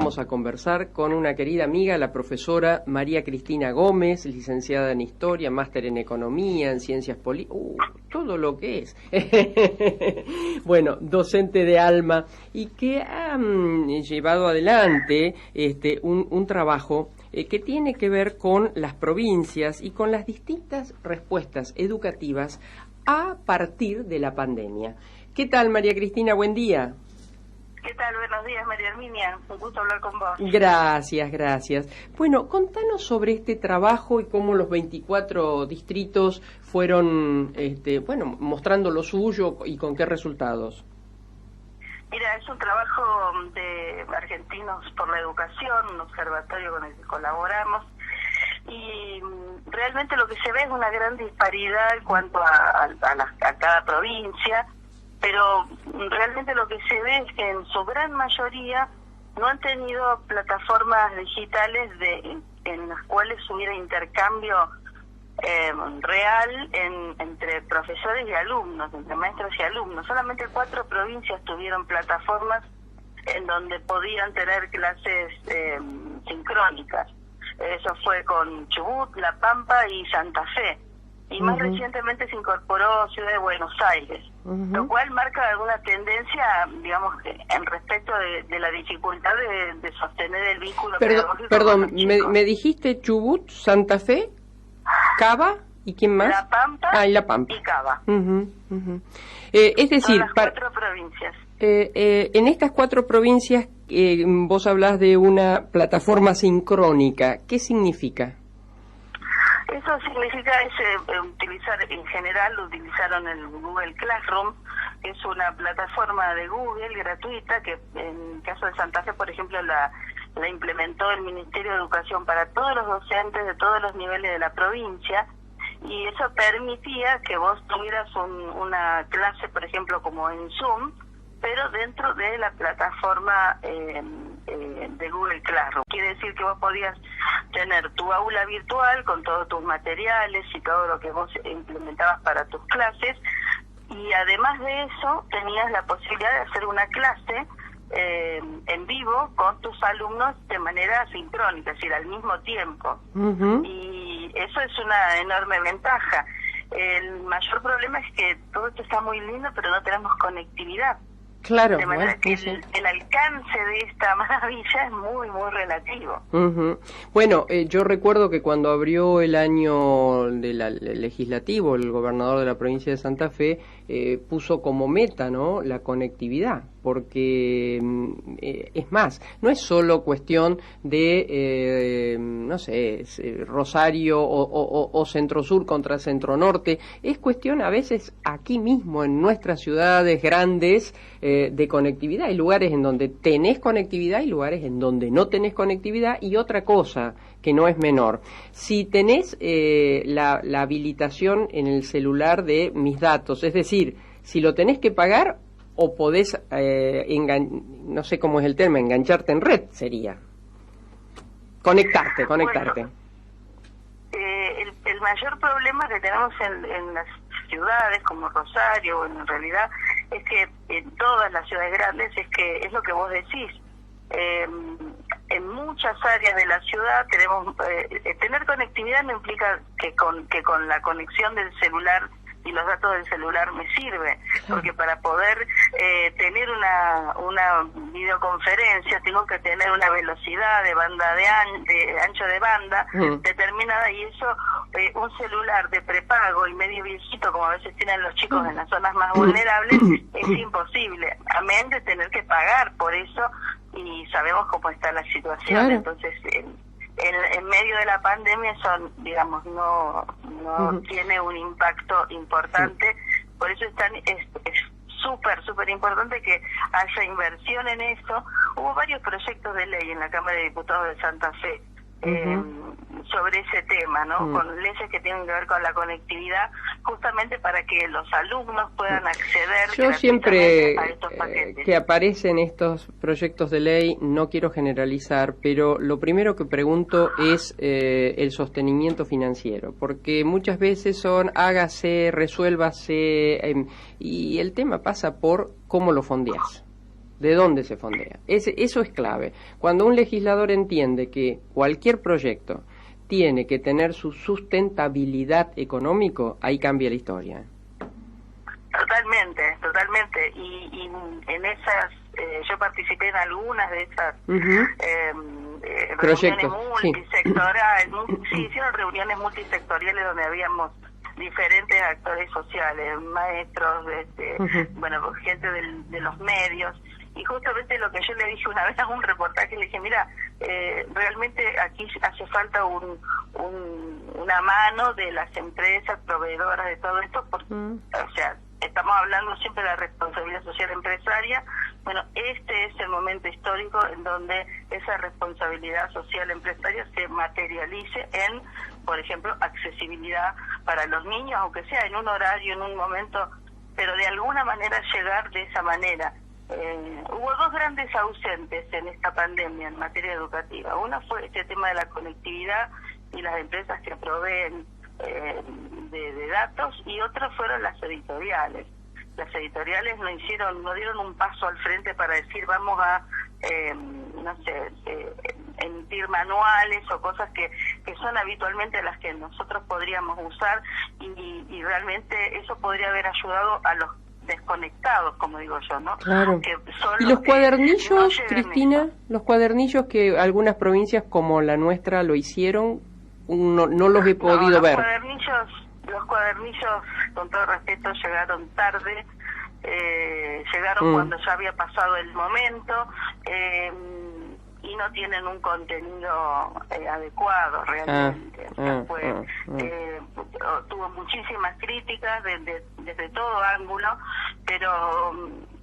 vamos a conversar con una querida amiga, la profesora María Cristina Gómez, licenciada en Historia, máster en Economía, en Ciencias Políticas, todo lo que es. Bueno, docente de Alma, y que ha llevado adelante un trabajo que tiene que ver con las provincias y con las distintas respuestas educativas a partir de la pandemia. ¿Qué tal, María Cristina? Buen día. ¿Qué tal? Buenos días, María Herminia. Un gusto hablar con vos. Gracias, gracias. Bueno, contanos sobre este trabajo y cómo los 24 distritos fueron, mostrando lo suyo y con qué resultados. Mira, es un trabajo de Argentinos por la Educación, un observatorio con el que colaboramos, y realmente lo que se ve es una gran disparidad en cuanto a cada provincia, pero realmente lo que se ve es que en su gran mayoría no han tenido plataformas digitales en las cuales hubiera intercambio real entre profesores y alumnos, entre maestros y alumnos. Solamente 4 provincias tuvieron plataformas en donde podían tener clases sincrónicas. Eso fue con Chubut, La Pampa y Santa Fe. Y más recientemente se incorporó Ciudad de Buenos Aires, lo cual marca alguna tendencia, digamos, en respecto de la dificultad de sostener el vínculo pedagógico. Perdón, me dijiste Chubut, Santa Fe, Cava, ¿y quién más? La Pampa, y La Pampa. Y Cava. Es decir, son las 4 provincias. En estas 4 provincias vos hablás de una plataforma sincrónica. ¿Qué significa? Eso significa utilizar, en general utilizaron el Google Classroom, que es una plataforma de Google gratuita, que en el caso de Santa Fe, por ejemplo, la implementó el Ministerio de Educación para todos los docentes de todos los niveles de la provincia, y eso permitía que vos tuvieras una clase, por ejemplo, como en Zoom, pero dentro de la plataforma de Google Classroom. Quiere decir que vos podías tener tu aula virtual con todos tus materiales y todo lo que vos implementabas para tus clases, y además de eso tenías la posibilidad de hacer una clase en vivo con tus alumnos de manera sincrónica, es decir, al mismo tiempo. Y eso es una enorme ventaja. El mayor problema es que todo esto está muy lindo, pero no tenemos conectividad. Claro, de manera que el alcance de esta maravilla es muy, muy relativo. Bueno, yo recuerdo que cuando abrió el año legislativo, el gobernador de la provincia de Santa Fe puso como meta, ¿no?, la conectividad, porque es más, no es solo cuestión de, Rosario o Centro-Sur contra Centro-Norte, es cuestión a veces aquí mismo, en nuestras ciudades grandes, de conectividad. Hay lugares en donde tenés conectividad y lugares en donde no tenés conectividad. Y otra cosa que no es menor, si tenés la habilitación en el celular de Mis Datos, es decir, si lo tenés que pagar o podés, no sé cómo es el tema, engancharte en red sería. Conectarte. Bueno, el mayor problema que tenemos en las ciudades como Rosario, bueno, en realidad es que en todas las ciudades grandes es lo que vos decís. En muchas áreas de la ciudad tenemos tener conectividad no implica que con la conexión del celular y los datos del celular me sirve, porque para poder tener una videoconferencia tengo que tener una velocidad de banda de ancho de banda determinada, y eso un celular de prepago y medio viejito como a veces tienen los chicos en las zonas más vulnerables es imposible, a menos de tener que pagar por eso, y sabemos cómo está la situación. Claro. Entonces en medio de la pandemia eso, digamos, no tiene un impacto importante. Por eso es súper importante que haya inversión en eso. Hubo varios proyectos de ley en la Cámara de Diputados de Santa Fe sobre ese tema, ¿no? Con leyes que tienen que ver con la conectividad, justamente para que los alumnos puedan acceder. Yo siempre a estos paquetes. Que aparecen estos proyectos de ley, no quiero generalizar, pero lo primero que pregunto es el sostenimiento financiero, porque muchas veces hágase, resuélvase, y el tema pasa por cómo lo fondeás. ¿De dónde se fondea? Eso es clave. Cuando un legislador entiende que cualquier proyecto tiene que tener su sustentabilidad económico, ahí cambia la historia. Totalmente, totalmente. Y en esas, yo participé en algunas de esas proyectos reuniones multisectoriales. Se hicieron reuniones multisectoriales donde habíamos diferentes actores sociales, maestros, bueno, gente de los medios. Y justamente lo que yo le dije una vez a un reportaje, le dije, mira, realmente aquí hace falta una mano de las empresas proveedoras de todo esto, porque, o sea, estamos hablando siempre de la responsabilidad social empresaria. Bueno, este es el momento histórico en donde esa responsabilidad social empresaria se materialice en, por ejemplo, accesibilidad para los niños, aunque sea en un horario, en un momento, pero de alguna manera llegar de esa manera. Hubo dos grandes ausentes en esta pandemia en materia educativa. Una fue este tema de la conectividad y las empresas que proveen de datos, y otras fueron las editoriales. Las editoriales no dieron un paso al frente para decir vamos a emitir manuales o cosas que son habitualmente las que nosotros podríamos usar, y realmente eso podría haber ayudado a los desconectados, como digo yo, ¿no? Claro. ¿Y los cuadernillos, no, Cristina? Los cuadernillos que algunas provincias como la nuestra lo hicieron, no los he podido ver. Los cuadernillos, con todo respeto, llegaron tarde, llegaron cuando ya había pasado el momento, y no tienen un contenido adecuado realmente. Tuvo muchísimas críticas desde todo ángulo, pero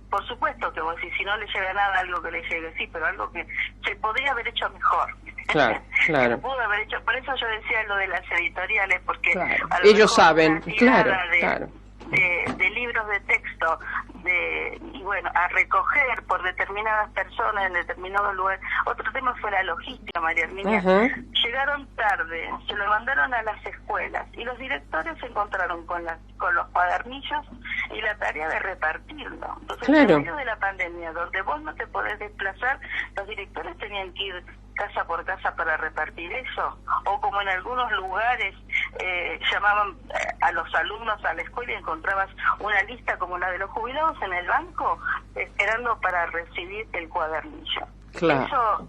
por supuesto que vos decís, si no le llega nada, algo que le llegue, sí, pero algo que se podría haber hecho mejor. Claro. Se pudo haber hecho, por eso yo decía lo de las editoriales, porque ellos saben, claro. De libros de texto, y bueno, a recoger por determinadas personas en determinados lugares. Otro tema fue la logística, María Herminia. Llegaron tarde, se lo mandaron a las escuelas, y los directores se encontraron con los cuadernillos y la tarea de repartirlo. Entonces, en medio de la pandemia, donde vos no te podés desplazar, los directores tenían que ir casa por casa para repartir eso, o como en algunos lugares llamaban a los alumnos a la escuela y encontrabas una lista como la de los jubilados en el banco esperando para recibir el cuadernillo. Eso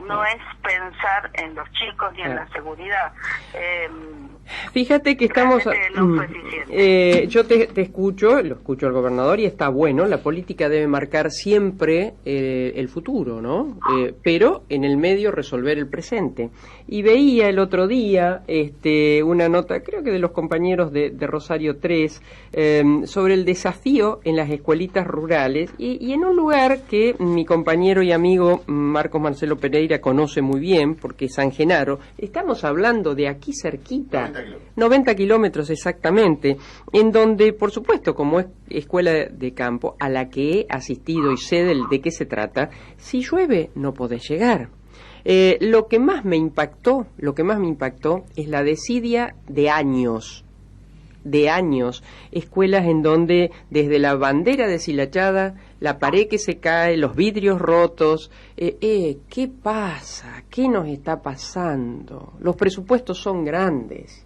no es pensar en los chicos ni en la seguridad. Fíjate que estamos... yo te escucho, lo escucho al gobernador, y está bueno, la política debe marcar siempre el futuro, ¿no? Pero en el medio resolver el presente. Y veía el otro día una nota, creo que de los compañeros de Rosario 3, sobre el desafío en las escuelitas rurales, y en un lugar que mi compañero y amigo Marcos Marcelo Pereira conoce muy bien, porque es San Genaro. Estamos hablando de aquí cerquita, 90 kilómetros exactamente, en donde, por supuesto, como es escuela de campo a la que he asistido y sé de qué se trata, si llueve no podés llegar. Lo que más me impactó es la desidia de años, escuelas en donde desde la bandera deshilachada, la pared que se cae, los vidrios rotos, ¿qué pasa? ¿Qué nos está pasando? Los presupuestos son grandes.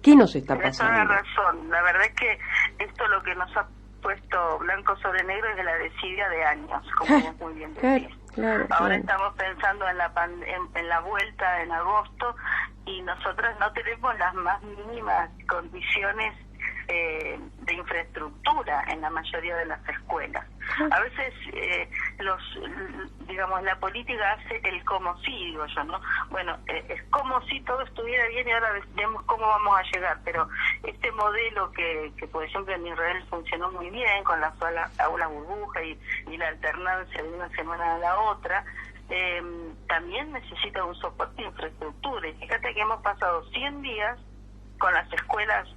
¿Qué nos está pasando? Tienes toda la razón. La verdad es que esto lo que nos ha puesto blanco sobre negro es de la desidia de años, como vos muy bien decís. Ahora estamos pensando en la vuelta en agosto, y nosotras no tenemos las más mínimas condiciones de infraestructura en la mayoría de las escuelas. A veces la política hace el como si, digo yo, ¿no? Bueno, es como si todo estuviera bien y ahora vemos cómo vamos a llegar, pero este modelo que por ejemplo en Israel funcionó muy bien con las aulas burbuja y la alternancia de una semana a la otra, también necesita un soporte de infraestructura. Y fíjate que hemos pasado 100 días con las escuelas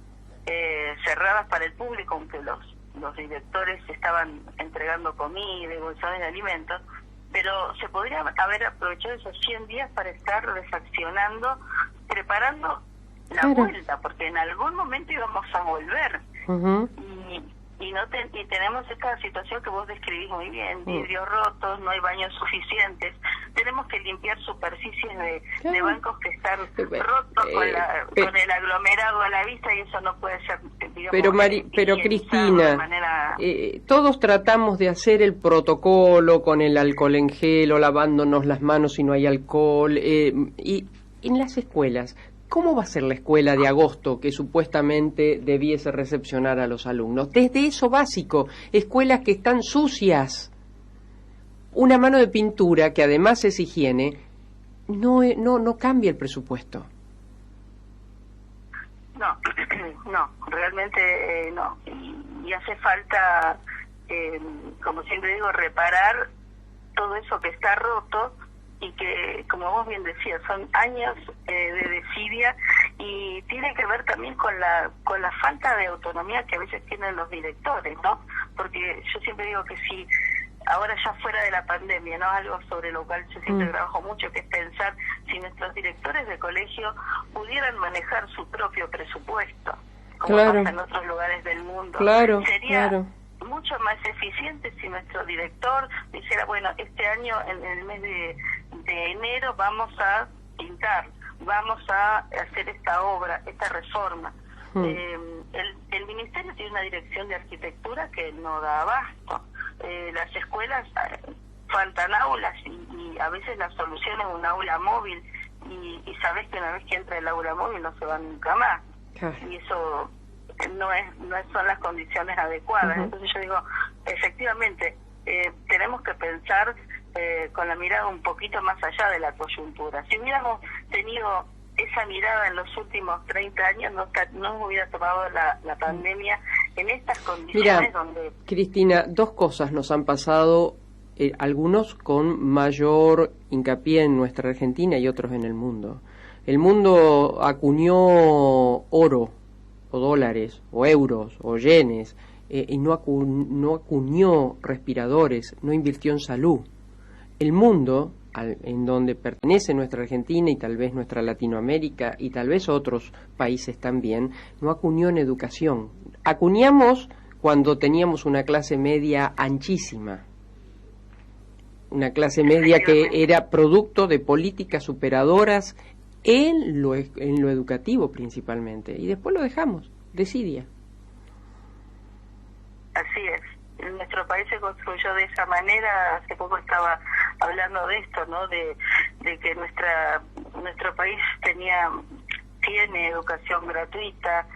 cerradas para el público, aunque los directores estaban entregando comida y bolsones de alimentos, pero se podría haber aprovechado esos 100 días para estar refaccionando, preparando la vuelta, porque en algún momento íbamos a volver. y tenemos esta situación que vos describís muy bien, vidrios rotos, no hay baños suficientes, tenemos que limpiar superficies de bancos que están rotos con el aglomerado a la vista, y eso no puede ser, digamos, pero Cristina, todos tratamos de hacer el protocolo con el alcohol en gel o lavándonos las manos si no hay alcohol, y en las escuelas, ¿cómo va a ser la escuela de agosto que supuestamente debiese recepcionar a los alumnos? Desde eso básico, escuelas que están sucias. Una mano de pintura, que además es higiene, no cambia el presupuesto. No, realmente no. Y hace falta, como siempre digo, reparar todo eso que está roto, y que, como vos bien decías, son años de desidia, y tiene que ver también con la falta de autonomía que a veces tienen los directores, ¿no? Porque yo siempre digo que si ahora ya fuera de la pandemia, ¿no? Algo sobre lo cual yo siempre trabajo mucho, que es pensar si nuestros directores de colegio pudieran manejar su propio presupuesto, como pasa en otros lugares del mundo. Sería mucho más eficiente si nuestro director dijera, bueno, este año en el mes de enero vamos a pintar, vamos a hacer esta obra, esta reforma. El ministerio tiene una dirección de arquitectura que no da abasto. Las escuelas, faltan aulas, y a veces la solución es un aula móvil, y sabes que una vez que entra el aula móvil no se va nunca más, y eso no son las condiciones adecuadas. Entonces yo digo, efectivamente, tenemos que pensar con la mirada un poquito más allá de la coyuntura. Si hubiéramos tenido esa mirada en los últimos 30 años, no hubiera tomado la pandemia en estas condiciones. Mira, Cristina, dos cosas nos han pasado, algunos con mayor hincapié en nuestra Argentina y otros en el mundo. El mundo acuñó oro, o dólares, o euros, o yenes, y no acuñó respiradores, no invirtió en salud. El mundo, en donde pertenece nuestra Argentina y tal vez nuestra Latinoamérica y tal vez otros países también, no acuñó en educación. Acuñamos cuando teníamos una clase media anchísima, una clase media que era producto de políticas superadoras en lo educativo principalmente, y después lo dejamos, desidia. Así es. Nuestro país se construyó de esa manera. Hace poco estaba hablando de esto, ¿no? De que nuestro país tiene educación gratuita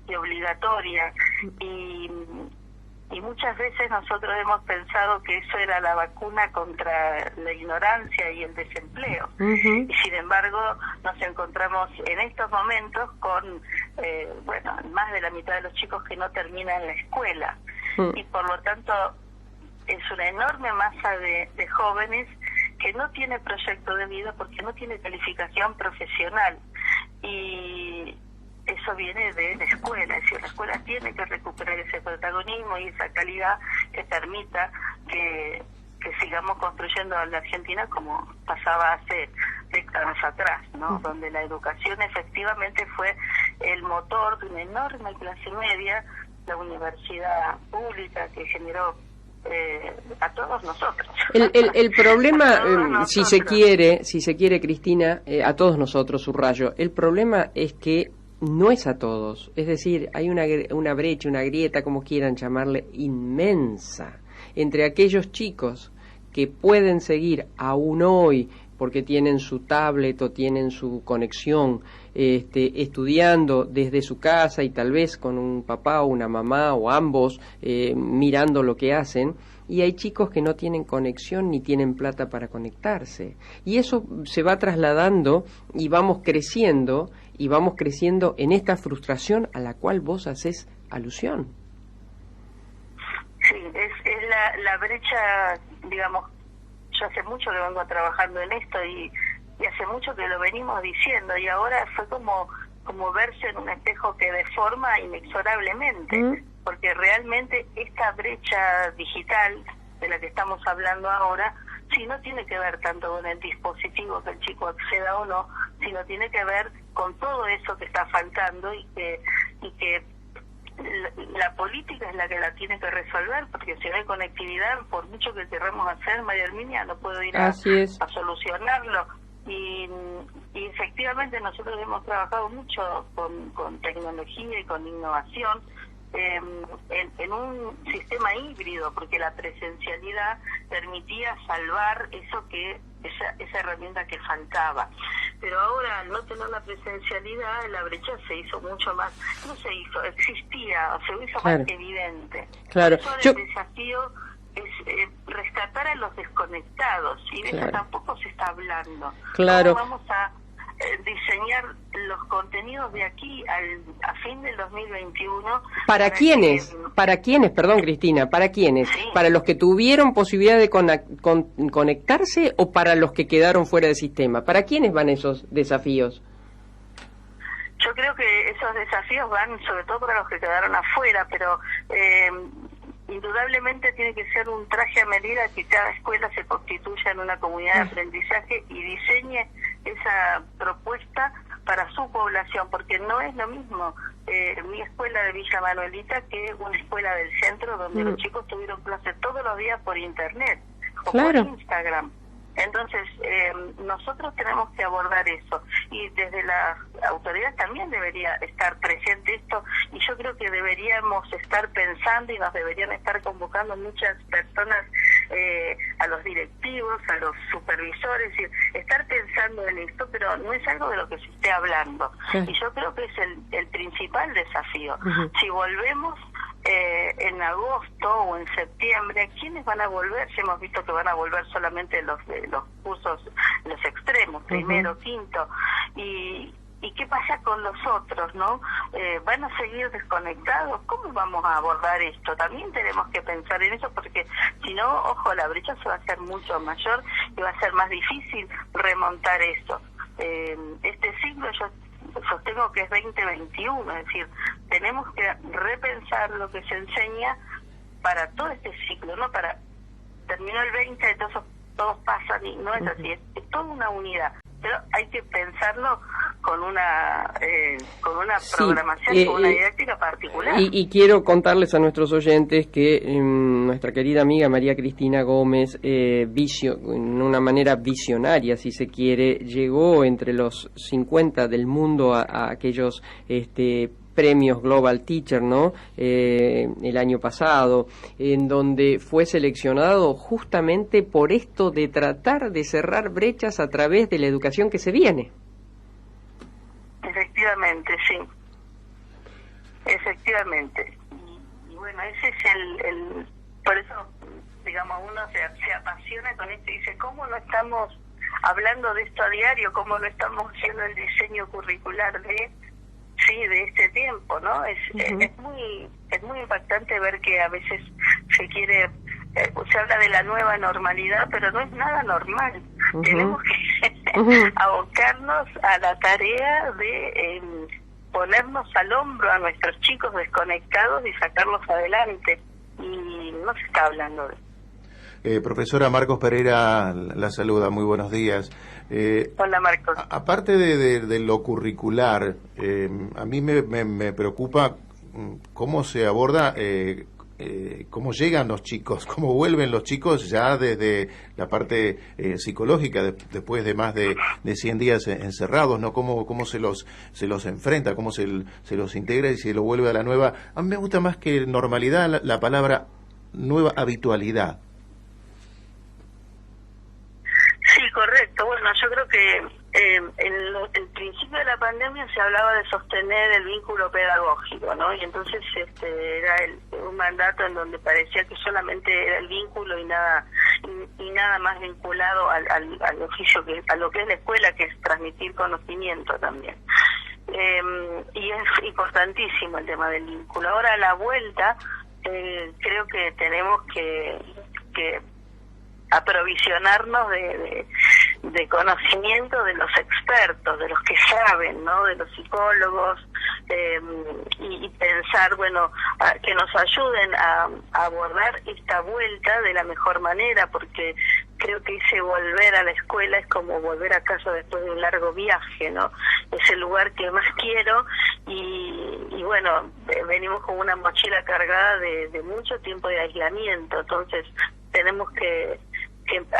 y obligatoria, y muchas veces nosotros hemos pensado que eso era la vacuna contra la ignorancia y el desempleo. Y sin embargo nos encontramos en estos momentos con más de la mitad de los chicos que no terminan la escuela, y por lo tanto es una enorme masa de jóvenes que no tiene proyecto de vida porque no tiene calificación profesional, y eso viene de la escuela. Es decir, la escuela tiene que recuperar ese protagonismo y esa calidad que permita que sigamos construyendo a la Argentina como pasaba hace décadas atrás, ¿no? Donde la educación efectivamente fue el motor de una enorme clase media, la universidad pública que generó a todos nosotros. El problema, si se quiere, Cristina, a todos nosotros, subrayo, el problema es que no es a todos, es decir, hay una brecha, una grieta, como quieran llamarle, inmensa entre aquellos chicos que pueden seguir aún hoy porque tienen su tablet o tienen su conexión, estudiando desde su casa y tal vez con un papá o una mamá o ambos mirando lo que hacen, y hay chicos que no tienen conexión ni tienen plata para conectarse, y eso se va trasladando y vamos creciendo en esta frustración a la cual vos haces alusión. Sí, es la brecha, digamos. Yo hace mucho que vengo trabajando en esto, y hace mucho que lo venimos diciendo, y ahora fue como verse en un espejo que deforma inexorablemente, porque realmente esta brecha digital de la que estamos hablando ahora, sí, no tiene que ver tanto con el dispositivo que el chico acceda o no, sino tiene que ver con todo eso que está faltando, y que la política es la que la tiene que resolver, porque si no hay conectividad, por mucho que queramos hacer, María Herminia, no puedo ir a solucionarlo. Y efectivamente nosotros hemos trabajado mucho con tecnología y con innovación en un sistema híbrido, porque la presencialidad permitía salvar esa herramienta que faltaba. Pero ahora, al no tener la presencialidad, la brecha se hizo mucho más, no se hizo, existía, se hizo más evidente. Claro. Por eso el desafío es rescatar a los desconectados, y de eso tampoco se está hablando. Claro. ¿Cómo vamos a diseñar los contenidos de aquí a fin del 2021? ¿Para quiénes? ¿Para quiénes? Perdón, Cristina, ¿para quiénes? Sí. ¿Para los que tuvieron posibilidad de conectarse o para los que quedaron fuera del sistema? ¿Para quiénes van esos desafíos? Yo creo que esos desafíos van sobre todo para los que quedaron afuera, pero indudablemente tiene que ser un traje a medida, que cada escuela se constituya en una comunidad de aprendizaje y diseñe esa propuesta para su población, porque no es lo mismo mi escuela de Villa Manuelita que una escuela del centro donde los chicos tuvieron clases todos los días por internet o por Instagram. Entonces, nosotros tenemos que abordar eso, y desde la autoridad también debería estar presente esto, y yo creo que deberíamos estar pensando y nos deberían estar convocando muchas personas, a los directivos, a los supervisores, y estar pensando en esto, pero no es algo de lo que se esté hablando. Y yo creo que es el principal desafío. Si volvemos en agosto o en septiembre, ¿quiénes van a volver? Si hemos visto que van a volver solamente los cursos, los extremos, primero, quinto, y qué pasa con los otros, ¿no? ¿Van a seguir desconectados? ¿Cómo vamos a abordar esto? También tenemos que pensar en eso, porque si no, ojo, la brecha se va a hacer mucho mayor y va a ser más difícil remontar eso. Este siglo yo sostengo que es 2021, es decir, tenemos que repensar lo que se enseña para todo este ciclo, no para terminó el 20, entonces todos pasan, y no es así, es toda una unidad, pero hay que pensarlo con una programación, con una didáctica particular. Y quiero contarles a nuestros oyentes que nuestra querida amiga María Cristina Gómez, en una manera visionaria, si se quiere, llegó entre los 50 del mundo a aquellos premios Global Teacher, ¿no? El año pasado, en donde fue seleccionado justamente por esto de tratar de cerrar brechas a través de la educación que se viene. Efectivamente, sí. Efectivamente. Y bueno, ese es por eso, digamos, uno se apasiona con esto y dice, ¿cómo no estamos hablando de esto a diario? ¿Cómo no estamos haciendo el diseño curricular de este tiempo, ¿no? Es muy impactante ver que a veces se quiere, se habla de la nueva normalidad, pero no es nada normal. Tenemos que abocarnos a la tarea de ponernos al hombro a nuestros chicos desconectados y sacarlos adelante, y no se está hablando de eso. Profesora Marcos Pereira la saluda, muy buenos días. Hola, Marcos. Aparte de lo curricular, a mí me preocupa cómo se aborda, cómo llegan los chicos, cómo vuelven los chicos ya desde la parte psicológica, después de más de 100 días encerrados, ¿no? Cómo se los enfrenta, cómo se los integra y se lo vuelve a la nueva. A mí me gusta más que normalidad la palabra nueva habitualidad. Sí, correcto. Bueno, yo creo que en el principio de la pandemia se hablaba de sostener el vínculo pedagógico, ¿no? Y entonces era un mandato en donde parecía que solamente era el vínculo y nada más vinculado al oficio, a lo que es la escuela, que es transmitir conocimiento también. Y es importantísimo el tema del vínculo. Ahora, a la vuelta, creo que tenemos que aprovisionarnos de conocimiento de los expertos, de los que saben, ¿no? De los psicólogos, y pensar, bueno, que nos ayuden a abordar esta vuelta de la mejor manera, porque creo que ese volver a la escuela es como volver a casa después de un largo viaje, ¿no? Es el lugar que más quiero y bueno, venimos con una mochila cargada de mucho tiempo de aislamiento, entonces tenemos que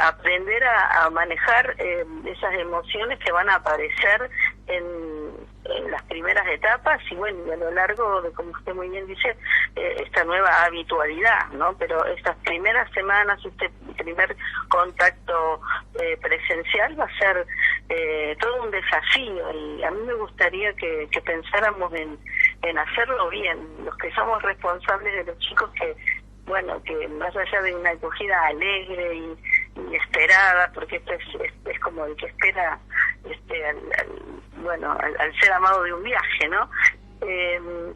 aprender a manejar esas emociones que van a aparecer en las primeras etapas y bueno, y a lo largo de, como usted muy bien dice, esta nueva habitualidad, ¿no? Pero estas primeras semanas, este primer contacto presencial va a ser todo un desafío y a mí me gustaría que pensáramos en hacerlo bien, los que somos responsables de los chicos, que bueno, que más allá de una acogida alegre y esperada, porque esto es como el que espera al ser amado de un viaje, ¿no?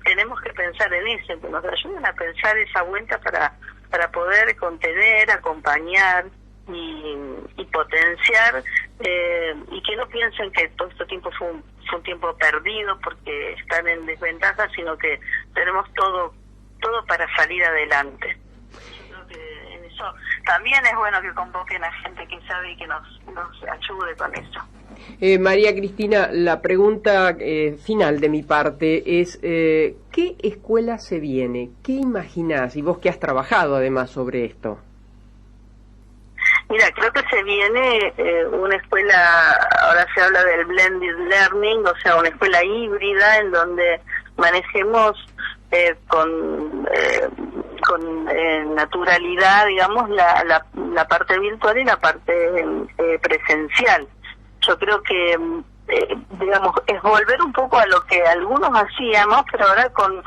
Tenemos que pensar en eso, que nos ayuden a pensar esa vuelta para poder contener, acompañar y potenciar, y que no piensen que todo este tiempo fue un tiempo perdido porque están en desventaja, sino que tenemos todo para salir adelante. Yo creo que en eso también es bueno que convoquen a gente que sabe y que nos ayude con eso. María Cristina, la pregunta final de mi parte es, ¿qué escuela se viene? ¿Qué imaginás? Y vos que has trabajado además sobre esto. Mira, creo que se viene una escuela, ahora se habla del blended learning, o sea, una escuela híbrida en donde manejemos con naturalidad, digamos, la parte virtual y la parte presencial. Yo creo que, digamos, es volver un poco a lo que algunos hacíamos, pero ahora con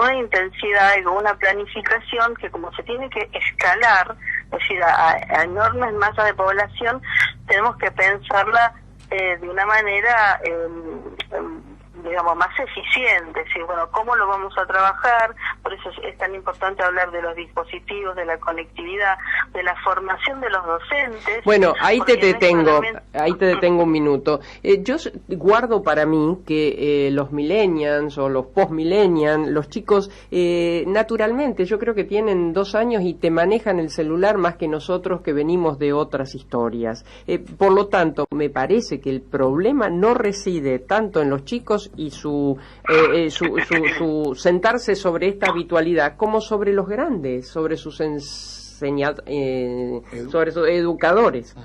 una intensidad y con una planificación que, como se tiene que escalar, es decir, a enormes masas de población, tenemos que pensarla de una manera digamos, más eficiente, ¿sí? Bueno, ¿cómo lo vamos a trabajar? Por eso es tan importante hablar de los dispositivos, de la conectividad, de la formación de los docentes. Bueno, ahí te detengo un minuto. Yo guardo para mí que los millennials o los post-millennials, los chicos, naturalmente, yo creo que tienen 2 años y te manejan el celular más que nosotros que venimos de otras historias. Por lo tanto, me parece que el problema no reside tanto en los chicos y su sentarse sobre esta habitualidad como sobre los grandes, sobre sus sobre sus educadores.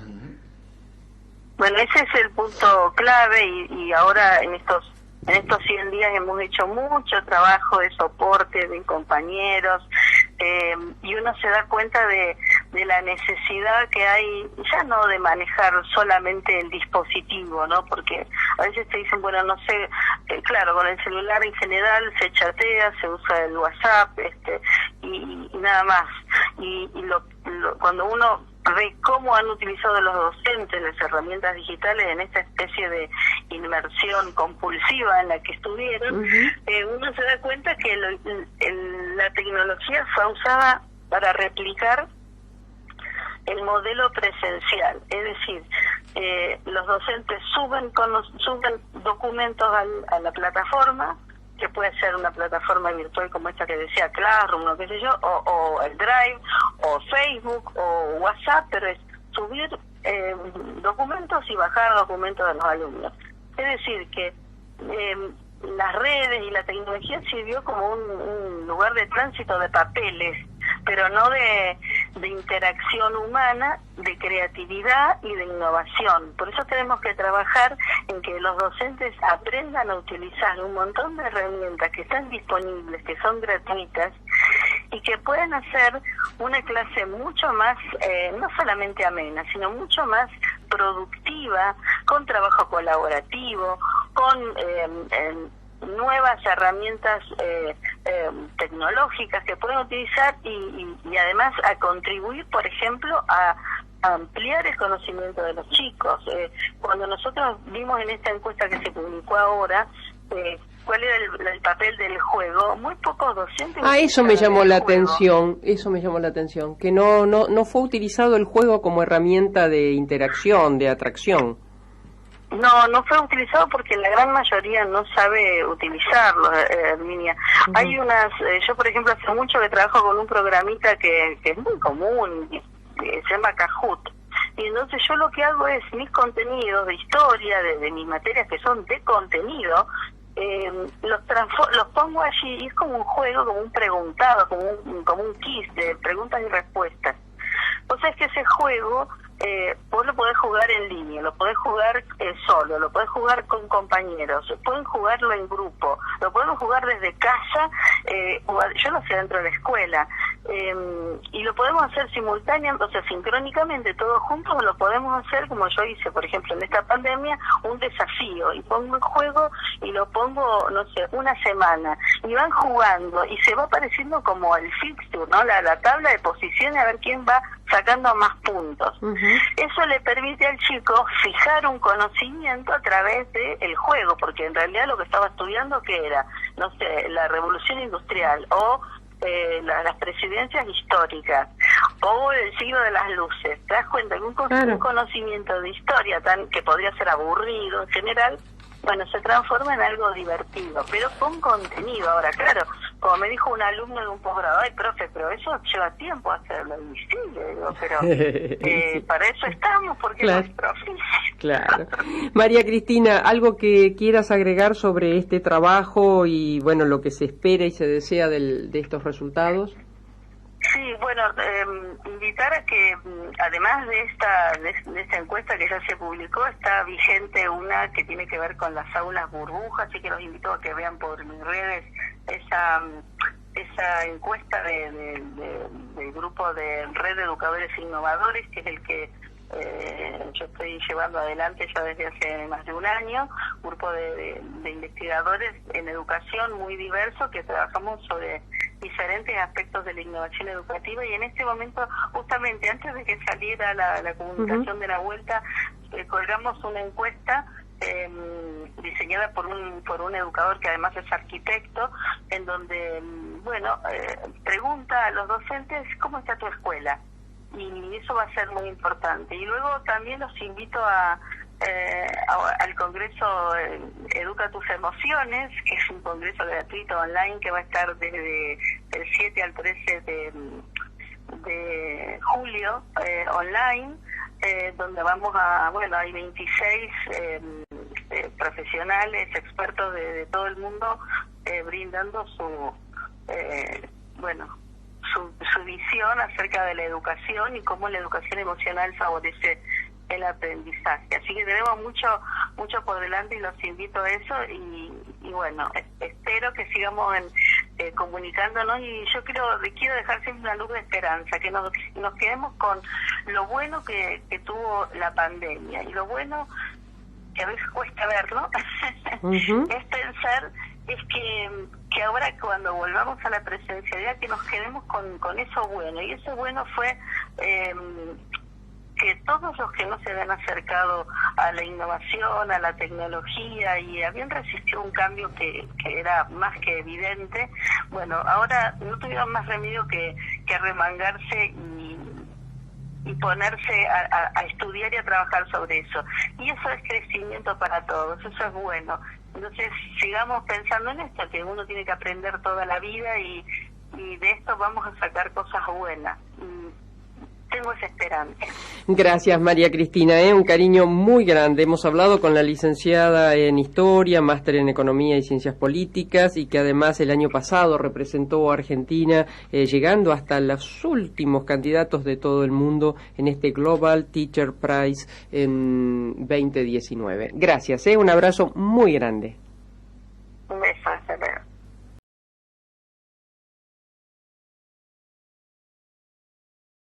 Bueno, ese es el punto clave y ahora en estos 100 días hemos hecho mucho trabajo de soporte de compañeros, y uno se da cuenta de la necesidad que hay, ya no de manejar solamente el dispositivo, ¿no? Porque a veces te dicen, bueno, no sé, claro, con el celular en general se chatea, se usa el WhatsApp, y nada más. Y cuando uno ve cómo han utilizado los docentes las herramientas digitales en esta especie de inmersión compulsiva en la que estuvieron, uno se da cuenta que la tecnología fue usada para replicar el modelo presencial, es decir, los docentes suben documentos a la plataforma, que puede ser una plataforma virtual como esta que decía Classroom, o qué sé yo, o el Drive, o Facebook, o WhatsApp, pero es subir documentos y bajar documentos de los alumnos. Es decir, que las redes y la tecnología sirvió como un lugar de tránsito de papeles, pero no de interacción humana, de creatividad y de innovación. Por eso tenemos que trabajar en que los docentes aprendan a utilizar un montón de herramientas que están disponibles, que son gratuitas, y que puedan hacer una clase mucho más, no solamente amena, sino mucho más productiva, con trabajo colaborativo, con nuevas herramientas tecnológicas que pueden utilizar y además a contribuir, por ejemplo, a ampliar el conocimiento de los chicos. Cuando nosotros vimos en esta encuesta que se publicó ahora, cuál era el papel del juego, muy pocos docentes... Eso me llamó la atención, que no fue utilizado el juego como herramienta de interacción, de atracción. No fue utilizado porque la gran mayoría no sabe utilizarlo, Herminia. Hay yo por ejemplo hace mucho que trabajo con un programita que es muy común, que se llama Kahoot. Y entonces yo lo que hago es mis contenidos de historia, de mis materias que son de contenido, los pongo allí, y es como un juego, como un preguntado, como un quiz de preguntas y respuestas. O sea, es que ese juego vos lo podés jugar en línea, lo podés jugar solo, lo podés jugar con compañeros, pueden jugarlo en grupo, lo podemos jugar desde casa, yo lo hacía dentro de la escuela, y lo podemos hacer simultáneamente, o sea, sincrónicamente, todos juntos, o lo podemos hacer como yo hice, por ejemplo, en esta pandemia, un desafío, y pongo el juego y lo pongo, no sé, una semana, y van jugando, y se va apareciendo como el fixture, ¿no? La tabla de posiciones, a ver quién va sacando más puntos. Eso le permite al chico fijar un conocimiento a través del juego, porque en realidad lo que estaba estudiando, que era, no sé, la revolución industrial, o las presidencias históricas, o el siglo de las luces. ¿Te das cuenta que un conocimiento de historia que podría ser aburrido en general, bueno, se transforma en algo divertido, pero con contenido? Ahora, claro, como me dijo un alumno de un posgrado, ay, profe, pero eso lleva tiempo hacerlo. Y sí, le digo, pero para eso estamos, porque no es profe. Claro. María Cristina, ¿algo que quieras agregar sobre este trabajo y, bueno, lo que se espera y se desea de estos resultados? Sí, bueno, invitar a que, además de esta encuesta que ya se publicó, está vigente una que tiene que ver con las aulas burbujas, así que los invito a que vean por mis redes esa encuesta del grupo de Red de Educadores Innovadores, que es el que yo estoy llevando adelante ya desde hace más de un año, grupo de investigadores en educación muy diverso, que trabajamos sobre diferentes aspectos de la innovación educativa, y en este momento, justamente antes de que saliera la comunicación de la vuelta, colgamos una encuesta diseñada por un educador que además es arquitecto, en donde, pregunta a los docentes cómo está tu escuela, y eso va a ser muy importante. Y luego también los invito al Congreso Educa tus Emociones, que es un congreso gratuito online que va a estar desde el 7 al 13 de julio online, donde vamos hay 26 profesionales, expertos de todo el mundo, brindando su visión acerca de la educación y cómo la educación emocional favorece el aprendizaje. Así que tenemos mucho por delante, y los invito a eso, y bueno, espero que sigamos comunicándonos, y yo quiero dejar siempre una luz de esperanza, que nos quedemos con lo bueno que tuvo la pandemia, y lo bueno, que a veces cuesta verlo, es pensar que ahora, cuando volvamos a la presencialidad, que nos quedemos con eso bueno, y eso bueno fue que todos los que no se habían acercado a la innovación, a la tecnología, y habían resistido un cambio que era más que evidente, bueno, ahora no tuvieron más remedio que remangarse y ponerse a estudiar y a trabajar sobre eso. Y eso es crecimiento para todos, eso es bueno. Entonces, sigamos pensando en esto, que uno tiene que aprender toda la vida, y de esto vamos a sacar cosas buenas. Tengo esa esperanza. Gracias, María Cristina, un cariño muy grande. Hemos hablado con la licenciada en Historia, máster en Economía y Ciencias Políticas, y que además el año pasado representó a Argentina, llegando hasta los últimos candidatos de todo el mundo en este Global Teacher Prize en 2019. Gracias, un abrazo muy grande.